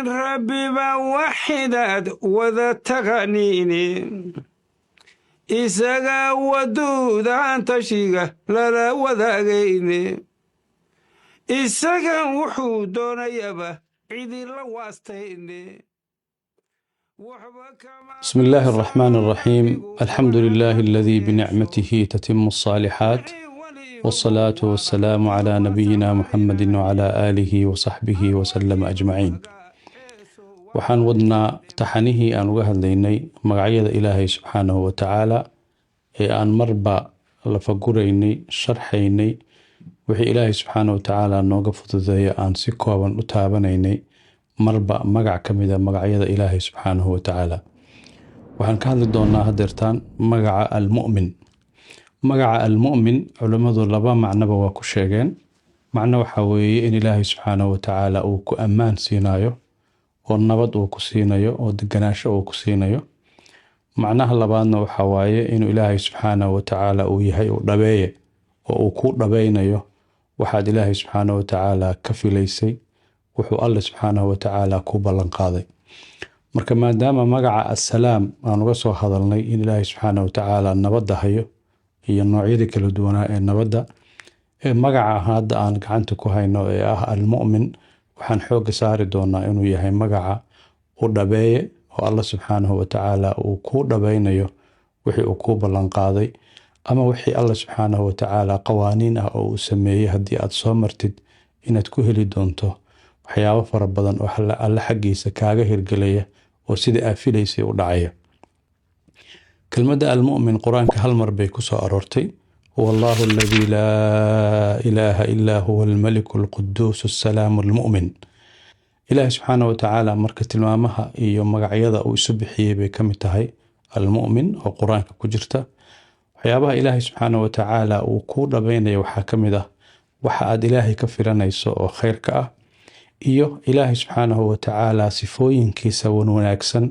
ربي بوحدات وذا تغنيني إساقا ودود عن تشيغا لا وذاقيني إساقا وحودون يبا عيدي لواستيني. بسم الله الرحمن الرحيم. الحمد لله الذي بنعمته تتم الصالحات، والصلاة والسلام على نبينا محمد وعلى آله وصحبه وسلم أجمعين. waxaan wadnaa taxanihii aan uga hadlaynay magacyada Ilaahay subxaanahu wa ta'ala ee aan marba la faguraynay sharxaynay wixii Ilaahay subxaanahu wa ta'ala nooga fududeeyo aan si kooban u taabanaynay marba magac kamida magacyada Ilaahay subxaanahu wa ta'ala. waxaan ka hadli doonaa hadeertaan magaca al-mu'min. magaca al-mu'min culimadu laba macnaba waa ku sheegeen. macno waxa weeye in Ilaahay subxaanahu wa ta'ala uu ku ammaan siinayo oo nabad uu ku siinayo oo deganaansho uu ku siinayo. macnaha labaadna waxa waaye in Ilaahay subxaanahu wa ta'ala uu yahay uu dhabeeye oo uu ku dhabeynayo waxaad Ilaahay subxaanahu wa ta'ala ka filaysay wuxuu Allah subxaanahu wa ta'ala ku ballan qaaday. marka maadaama magaca assalaam aan uga soo hadalnay in Ilaahay subxaanahu wa ta'ala nabadda hayo iyo noocyada kala duwan ee nabadda magaca hadda aan gacanta ku hayno ee ah al-mu'min waxaan xoog saari doonaa inuu yahay magaca u dhabeeye oo Allah subxaanahu wa ta'ala uu ku dhabeynayo wixii uu ku ballan qaaday ama wixii Allah subxaanahu wa ta'ala qawaaniin ah oo uu sameeyay haddii aad soo martid inaad ku heli doonto waxyaabo fara badan oo Allah xaggiisa kaaga hirgelaya oo sida aad filaysay u dhacaya. kelmadda al-mu'min quraanka hal mar bay ku soo aroortay. والله الذي لا إله إلا هو الملك القدوس السلام المؤمن. إله سبحانه وتعالى مركز المامها إيو مقعيضة أو سبحيه بكمتهي المؤمن وقرآن كجرته وحيابها إله سبحانه وتعالى وكود بين يوحاكم ده وحاد إلهي كفرنا يسوء وخير كأه إيو إله سبحانه وتعالى سفوين كيسا ونوناكسن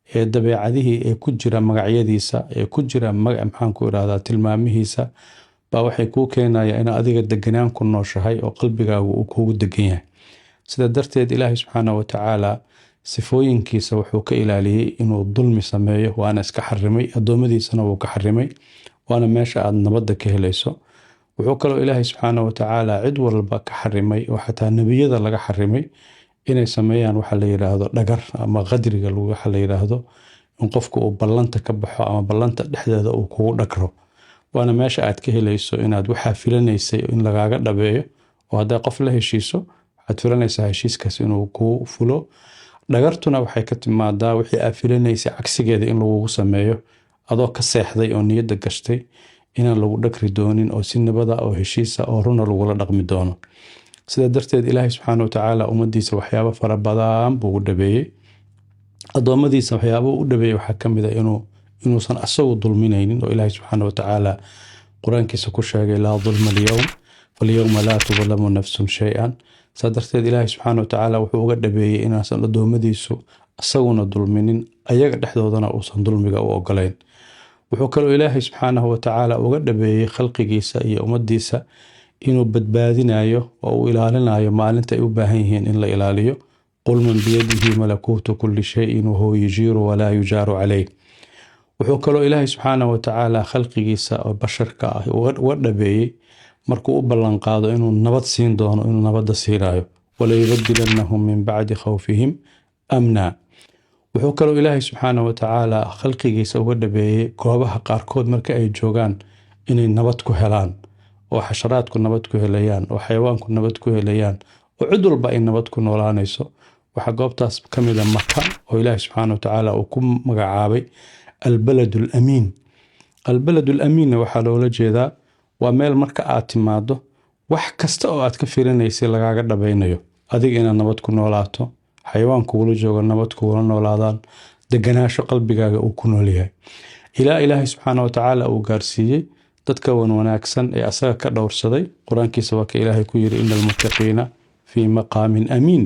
dabeecadihi ee ku jira magacyadiisa ee ku jira maxaan ku iraahdaa tilmaamihiisa baa waxay ku keenayaan in adiga deganaan ku nooshahay oo qalbigaagu uu kugu degan yahay. sida darteed Ilaahay subxaanahu wa ta'ala sifooyinkiisa wuxuu ka ilaaliyay inuu dulmi sameeyo waana iska xarimay adoomadiisana wuu ka xarimay waana meesha aad nabadda ka helayso. wuxuu kaloo Ilaahay subxaanahu wa ta'ala cid walba ka xarimay oo xataa nabiyada laga xarimay inay sameeyaan waxa la yiraahdo dhagar ama qadriga waxa la yiraahdo in qofku uu ballanta ka baxo ama ballanta dhexdeeda uu kugu dhagro waana meesha aad ka helayso inaad waxa filanaysay in lagaaga dhabeeyo oo haddii qof la heshiiso waxaad filanaysaa heshiiskaas inuu ku fulo. dhagartuna waxay ka timaadaa wixii aad filanaysay cagsigeeda in lagu sameeyo adoo ka seexday oo niyadda gashtay inaan lagu dhagri doonin oo si nabada oo heshiisa oo runa lagula dhaqmi doono. sida darteed Ilaahay subxaanahu wa ta'ala ummadiisa waxyaabo fara badan buu u dhabeeyay. adoomadiisa waxyaabo u dhabeeyay waxa kamid ah inuusan asagu dulminaynin oo Ilaahay subxaanahu wa ta'ala quraankiisa ku sheegay la dhulma al-yawm fal-yawma la tudlamu nafsun shay'an. sida darteed Ilaahay subxaanahu wa ta'ala wuxuu uga dhabeeyay inaasan adoomadiisu asaguna dulminin ayaga dhexdoodana uusan dulmiga u ogolayn. wuxuu kaloo Ilaahay subxaanahu wa ta'ala uga dhabeeyay khalqigiisa iyo ummadiisa inuu badbaadinayo oo uu ilaalinayo maalinta ay u baahan yihiin in la ilaaliyo. qul man biyadihi malakuutu kulli shay'in wa huwa yujiru wa la yujaru alayh. wuxuu kaloo Ilaahay subxaanahu wa ta'ala khalqigiisa oo basharka ah uga dhabeeyay markuu u ballan qaado inuu nabad siin doono inuu nabadda siinayo wala yubadilannahum min ba'di khawfihim amna. wuxuu kaloo Ilaahay subxaanahu wa ta'ala khalqigiisa uga dhabeeyay goobaha qaarkood marka ay joogaan inay nabad ku helaan oo xasharaadku nabad ku helayaan oo xayawaanku nabad ku helayaan oo cid walba ay nabad ku noolaanayso. waxa goobtaas kamid ah Makka oo Ilaahay subxaanahu wa ta'ala uu ku magacaabay al-baladul amiin. al-baladul amiin waxa loola jeedaa waa meel marka aad timaado wax kasta oo aad ka fiirinaysay lagaaga dhabeynayo adiga inaad nabad ku noolaato xayawaanku wala jooga nabad ku wala noolaadaan deganaansho qalbigaaga uu ku nool yahay. Ilaahay subxaanahu wa ta'ala uu gaarsiiyay dadka wanaagsan ee asaga ka dhowrsaday quraankiisa waa ka Ilaahay ku yiri innal muttaqiina fi maqaamin amiin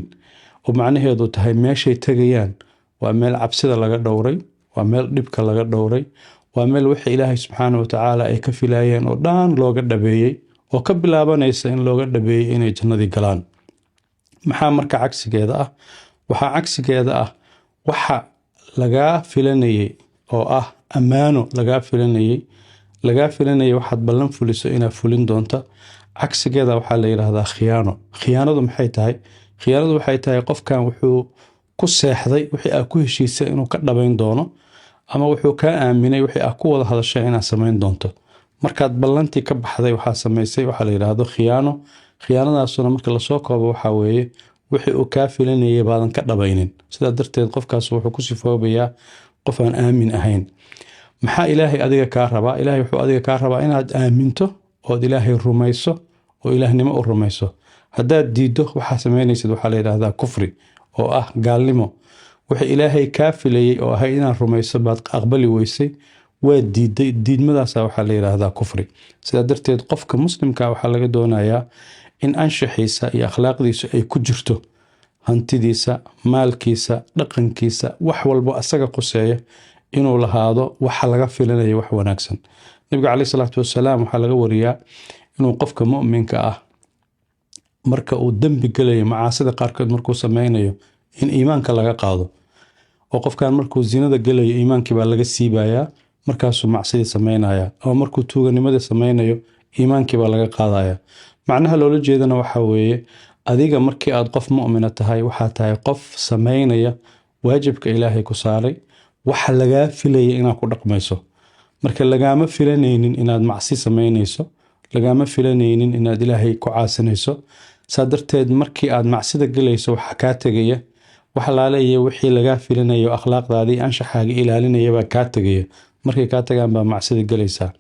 oo macnaheedu tahay meeshay tagayaan waa meel cabsida laga dhowray waa meel dhibka laga dhowray waa meel wixii Ilaahay subxaanahu wa ta'ala ay ka filaayeen oo dhan looga dhabeeyay oo ka bilaabanaysa in looga dhabeeyay inay jannadii galaan. maxaa marka cagsigeeda ah waxaa cagsigeeda ah waxa lagaa filanayay oo ah ammaano lagaa filanayay waxaad ballan fuliso inaad fulin doonta. cagsigeeda waxaa la yidhaahdaa khiyaano. khiyaanadu maxay tahay? khiyaanadu waxay tahay qofkan wuxuu ku seexday wixii aad ku heshiisay inuu ka dhabayn doono, ama wuxuu kaa aaminay wixii aad ku wada hadashay inaad samayn doonto. markaad ballantii ka baxday waxaa samaysay waxaa la yidhaahdo khiyaano. khiyaanadaasuna marka lasoo koobo waxaa weeye wixii uu kaa filanayay baadan ka dhabaynin. sidaa darteed qofkaas wuxuu ku sifoobayaa qof aan aamin ahayn. maxaa ilaahay adiga kaa rabaa? ilaahay wuxuu adiga kaa rabaa inaad aaminto ood ilaahay rumayso oo ilaahnimo u rumayso. haddaad diiddo waxaa samaynaysid waxaa la yidhaahdaa kufri oo ah gaalnimo. wixii ilaahay kaa filayey oo ahay inaad rumayso baad aqbali weysay, waa diidday. diidmadaasa waxaa la yidhaahdaa kufri. sidaa darteed qofka muslimka waxaa laga doonayaa in anshaxiisa iyo akhlaaqdiisu ay ku jirto hantidiisa, maalkiisa, dhaqankiisa, wax walbo asaga quseeya inuu lahaado waxa laga filanayo wax wanaagsan. nabiga caleyhi salaatu wasalaam waxaa laga wariyaa inuu qofka mu'minka ah marka uu dembi gelayo, macaasida qaarkood markuu sameynayo, in iimaanka laga qaado. oo qofkan markuu zinada gelayo iimaankii baa laga siibayaa, markaasuu macsidii sameynaya. ama markuu tuuganimada sameynayo iimaankii baa laga qaadaya. macnaha loola jeedana waxaa weeye adiga markii aad qof mu'mina tahay waxaa tahay qof sameynaya waajibka ilaahay ku saaray, waxa lagaa filaya inaad ku dhaqmayso. marka lagaama filanaynin inaad macsi sameynayso, lagaama filanaynin inaad ilaahay ku caasinayso. saa darteed markii aad macsida gelayso waxaa kaa tegaya wax laaleeya wixii lagaa filanayo, akhlaaqdaadii anshaxaaga ilaalinaya baa kaa tegaya. markay kaa tagaan baa macsida gelaysaa.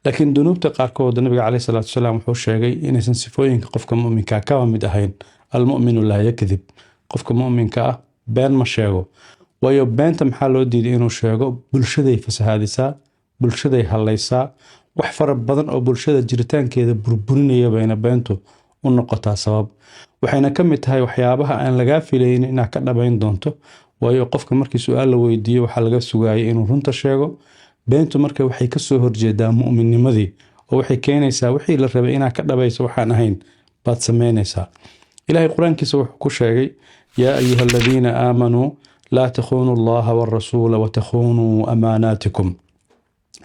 laakiin dunuubta qaarkood nabiga caleyhi salaatu wasalaam wuxuu sheegay inaysan sifooyinka qofka mu'minka kaba mid ahayn. almu'minu laa yakdib. qofka mu'minka ah been ma sheego. waayo beenta maxaa loo diiday inuu sheego? bulshaday fasahaadisaa, bulshaday hallaysaa. wax fara badan oo bulshada jiritaankeeda burburinaya bayna beentu u noqotaa sabab. waxayna ka mid tahay waxyaabaha aan lagaa filaynin inaad ka dhabayn doonto. waayo qofka markii su-aal la weydiiyo waxaa laga sugaayay inuu runta sheego. beentu marka waxay kasoo horjeedaa mu'minnimadii oo waxay keenaysaa wixii la rabay inaad ka dhabayso waxaan ahayn baad samaynaysaa. ilaahay qur-aankiisa wuxuu ku sheegay yaa ayuha aladiina aamanuu laa takhunuu allaha waarasuula watakhunuu amaanaatikum.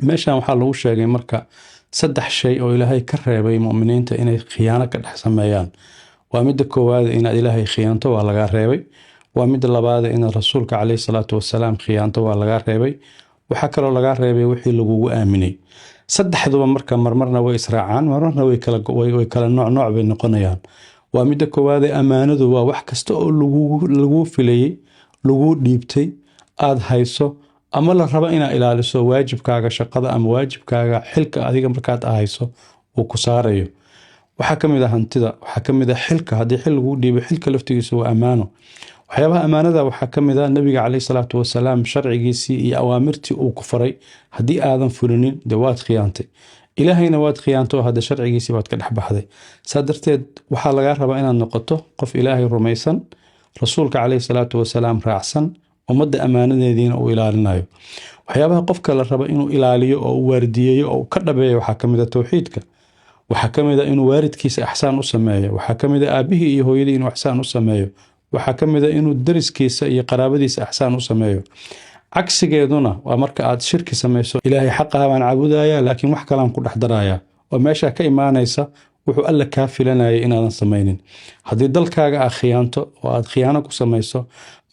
meeshan waxaa lagu sheegay marka 3 shay oo ilaahay ka reebay mu'miniinta inay khiyaano ka dhex sameeyaan. waa midda koowaad inaad ilaahay khiyaanto waa lagaa reebay. waa midda labaad inaad rasuulka caleyhi salaatu wasalaam khiyaanto waa lagaa reebay. waxaa kaloo lagaa reebay wixii lagugu aaminay. 3duba marka marmarna way israacaan, marmarna way kala nooc bay noqonayaan. waa midda koowaad ammaanadu waa wax kasta oo lagu filayey, lagu dhiibtay, aad hayso ama la rabo inaad ilaaliso waajibkaaga shaqada ama waajibkaaga xilka adiga markaad hayso uu ku saarayo. waxaa ka mid ah hantida, waxaa ka mid ah xilka. haddii xil lagu dhiibay xilka laftigiisa waa ammaano. waxyaabaha ammaanada waxaa ka mid ah nabiga caleyhi salaatu wasalaam sharcigiisii iyo awaamirtii uu ku faray haddii aadan fulinin dee waad khiyaantay. ilaahayna waad khiyaanto hadda sharcigiisii baad ka dhex baxday. saa darteed waxaa lagaa rabaa inaad noqoto qof ilaahay rumaysan, rasuulka caleyhi salaatu wasalaam raacsan, ummadda ammaanadeediina uu ilaalinayo. waxyaabaha qofka la rabo inuu ilaaliyo oo u waardiyeeyo oo ka dhabeeyo waxaa ka mid ah towxiidka. waxaa ka mid ah inuu waalidkiisa ixsaan u sameeyo. waxaa ka mid ah aabihii iyo hooyadii inuu ixsaan u sameeyo. waxaa ka mid ah inuu dariskiisa iyo qaraabadiisa ixsaan u sameeyo. cagsigeeduna waa marka aad shirki samayso, ilaahay xaqaha baan caabudaya laakiin wax kalaan ku dhex daraya, oo meesha ka imaanaysa wuxuu alla kaa filanayay inaadan samaynin. haddii dalkaaga aad khiyaanto oo aad khiyaano ku samayso,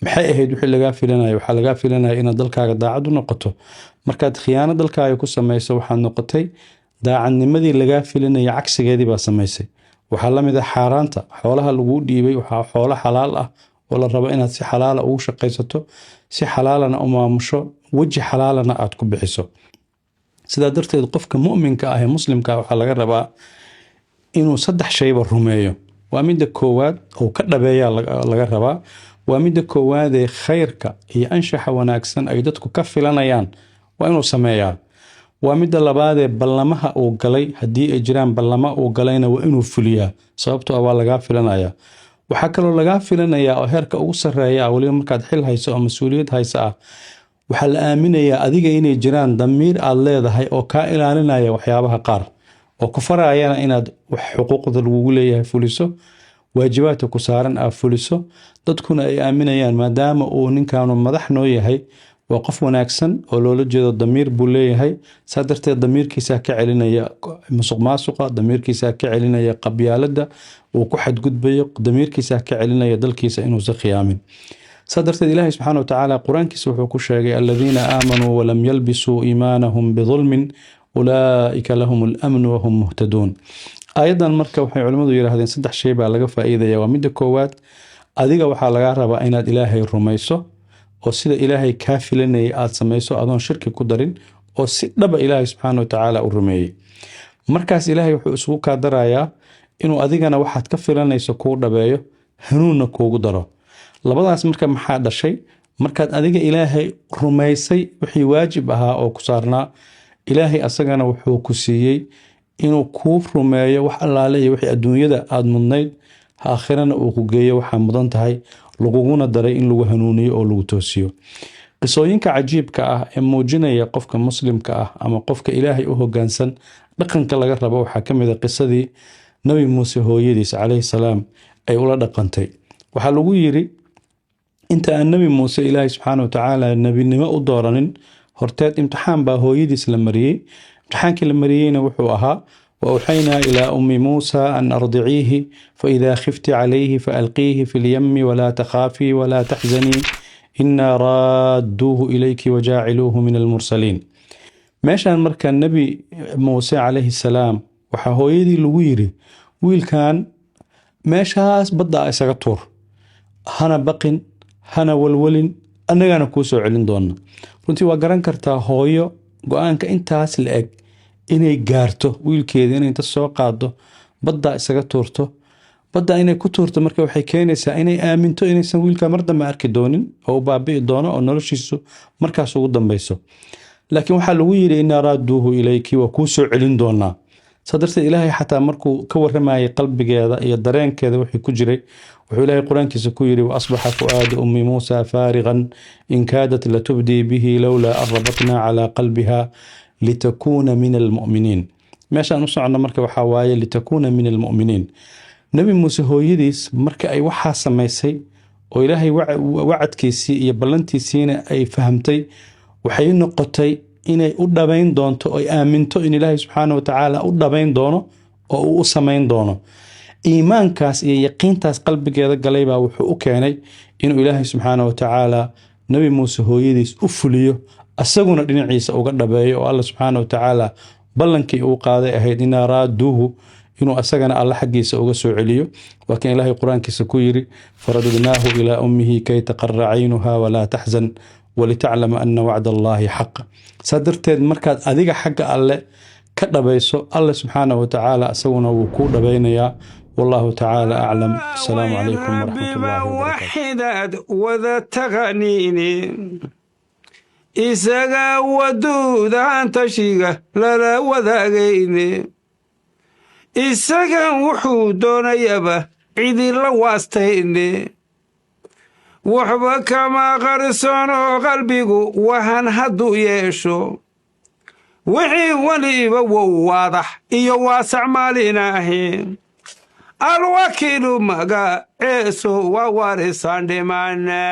maxay ahayd wixii lagaa filanaya? waxaa lagaa filanaya inaad dalkaaga daacad u noqoto. markaad khiyaano dalkaaga ku samayso waxaad noqotay daacadnimadii lagaa filanaya cagsigeedii baa samaysay. waxaa la mid ah xaaraanta. xoolaha laguu dhiibay waxaa xoolo xalaal ah oo la rabo inaad si xalaala ugu shaqaysato, si xalaalana u maamusho, weji xalaalana aad ku bixiso. sidaa darteed qofka mu'minka ah ee muslimka waxaa laga rabaa inuu 3 shayba rumeeyo. waa midda koowaad oo ka dhabeeyaa laga rabaa. waa midda koowaad ee khayrka iyo anshaxa wanaagsan ay dadku ka filanayaan waa inuu sameeyaa. waa midda labaad ee ballamaha uu galay, haddii ay jiraan ballama uu galayna waa inuu fuliyaa, sababtoo ah waa lagaa filanayaa. waxaa kaloo lagaa filanayaa oo heerka ugu sarreeya weliba markaad xil hayso oo mas-uuliyad hayso ah, waxaa la aaminayaa adiga inay jiraan damiir aad leedahay oo kaa ilaalinaya waxyaabaha qaar oo ku farayana inaad xuquuqda lagugu leeyahay fuliso, waajibaadka ku saaran aad fuliso dadkuna ay aaminayaan maadaama uu ninkaanu madax noo yahay waa qof wanaagsan oo loola jeedo damiir buu leeyahay saa darteed damiirkiisaa ka celinaya musuq maasuqa damiirkiisaa ka celinaya qabyaaladda uu ku xadgudbayo damiirkiisaa ka celinaya dalkiisa inuusan khiyaamin saa darteed ilaahay subxaana watacaala qur-aankiisa wuxuu ku sheegay aladiina aamanuu walam yalbisuu iimaanahum bidulmin ulaa'ika lahum alamnu wahum muhtaduun aayaddan marka waxay culimmadu yidhaahdeen 3 shay baa laga faa'iidaya waa midda koowaad adiga waxaa lagaa rabaa inaad ilaahay rumayso oo sida ilaahay kaa filanayay aad samayso adoon shirki ku darin oo si dhaba ilaahay subxaana watacaala u rumeeyey markaas ilaahay wuxuu isugu kaa darayaa inuu adigana waxaad ka filanayso kuu dhabeeyo hanuunna kuugu daro labadaas marka maxaa dhashay markaad adiga ilaahay rumaysay wixii waajib ahaa oo ku saarnaa ilaahay asagana wuxuu ku siiyey inuu kuu rumeeyo wax allaale iyo wixii adduunyada aad mudnayd aakhirana uu ku geeyo waxaa mudan tahay laguguna daray in lagu hanuuniyo oo lagu toosiyo qisooyinka cajiibka ah ee muujinaya qofka muslimka ah ama qofka ilaahay u hoggaansan dhaqanka laga rabo waxaa ka mid a qisadii nabi muuse hooyadiis calayhi salaam ay ula dhaqantay waxaa lagu yiri inta aan nabi muuse ilaahay subxaana watacaala nebinimo u dooranin horteed imtixaan baa hooyadiis la mariyey imtixaankii la mariyeyna wuxuu ahaa وأوحينا إلى أم موسى أن أرضعيه فإذا خفت عليه فألقيه في اليم ولا تخافي ولا تحزني إنا رادوه إليك وجاعلوه من المرسلين meeshaan marka nabi muuse calayhi salaam waxaa hooyadii lagu yiri wiilkan meeshaas badda isaga tuur hana baqin hana walwalin annagana kuu soo celin doona runtii waa garan kartaa hooyo go-aanka intaas la eg inay gaarto wiilkeeda inay inta soo qaado badda isaga tuurto badda inay ku tuurto marka waxay keenaysaa inay aaminto inaysan wiilka mar dambe arki doonin oo baabi'i doono oo noloshiisu markaas ugu dambayso laakiin waxaa lagu yiri inna raaduhu ilayki wa kuu soo celin doonaa sadarteed ilaahay xataa markuu ka waramayay qalbigeeda iyo dareenkeeda wixii ku jiray wuxuu ilaahay quraankiisa ku yiri wa asbaha fuaadu ummi muusa faarigan in kaadat la tubdi bihi lawla arbatna ala qalbiha litakuna min almu'minin meeshaan u socno marka waxa waaye litakuna min almu'minin nabi muuse hooyadiis marka ay waxa samaysay oo ilaahay wacadkiisii iyo ballantiisiina ay fahamtay waxay noqotay inay u dhabayn doonto oo ay aaminto in ilaahay subxaanahu wa tacaala u dhabayn doono oo uu u samayn doono iimaankaas iyo yaqiintaas qalbigeeda galay baa wuxuu u keenay inuu ilaahay subxaanahu wa tacaala nabi muuse hooyadiis u fuliyo asaguna dhinaciisa uga dhabeeyo oo alla subxaanahu wa tacaala ballankii uu qaaday ahayd inaa raaduuhu inuu asagana alla xaggiisa uga soo celiyo waa kan ilaahay qur-aankiisa ku yiri faradadnaahu ilaa ummihi kay taqarra caynuha walaa taxzan ولتعلم أن وعد الله حق صدرتين مركز أذيك حق الله كدبيسو الله سبحانه وتعالى أسونا وكود بينيا والله تعالى أعلم السلام عليكم ورحمة الله وبركاته وذا تغنيني إساقا ودود عن تشيغا لا وذاقيني إساقا وحودون يبا عيدي لواستيني waxba kama qarsano qalbigu waxaan hadduu yeesho wixii waliba wow waadax iyo waasac maalinaahi alwakiilu magaceeso waa warisaan dhimaane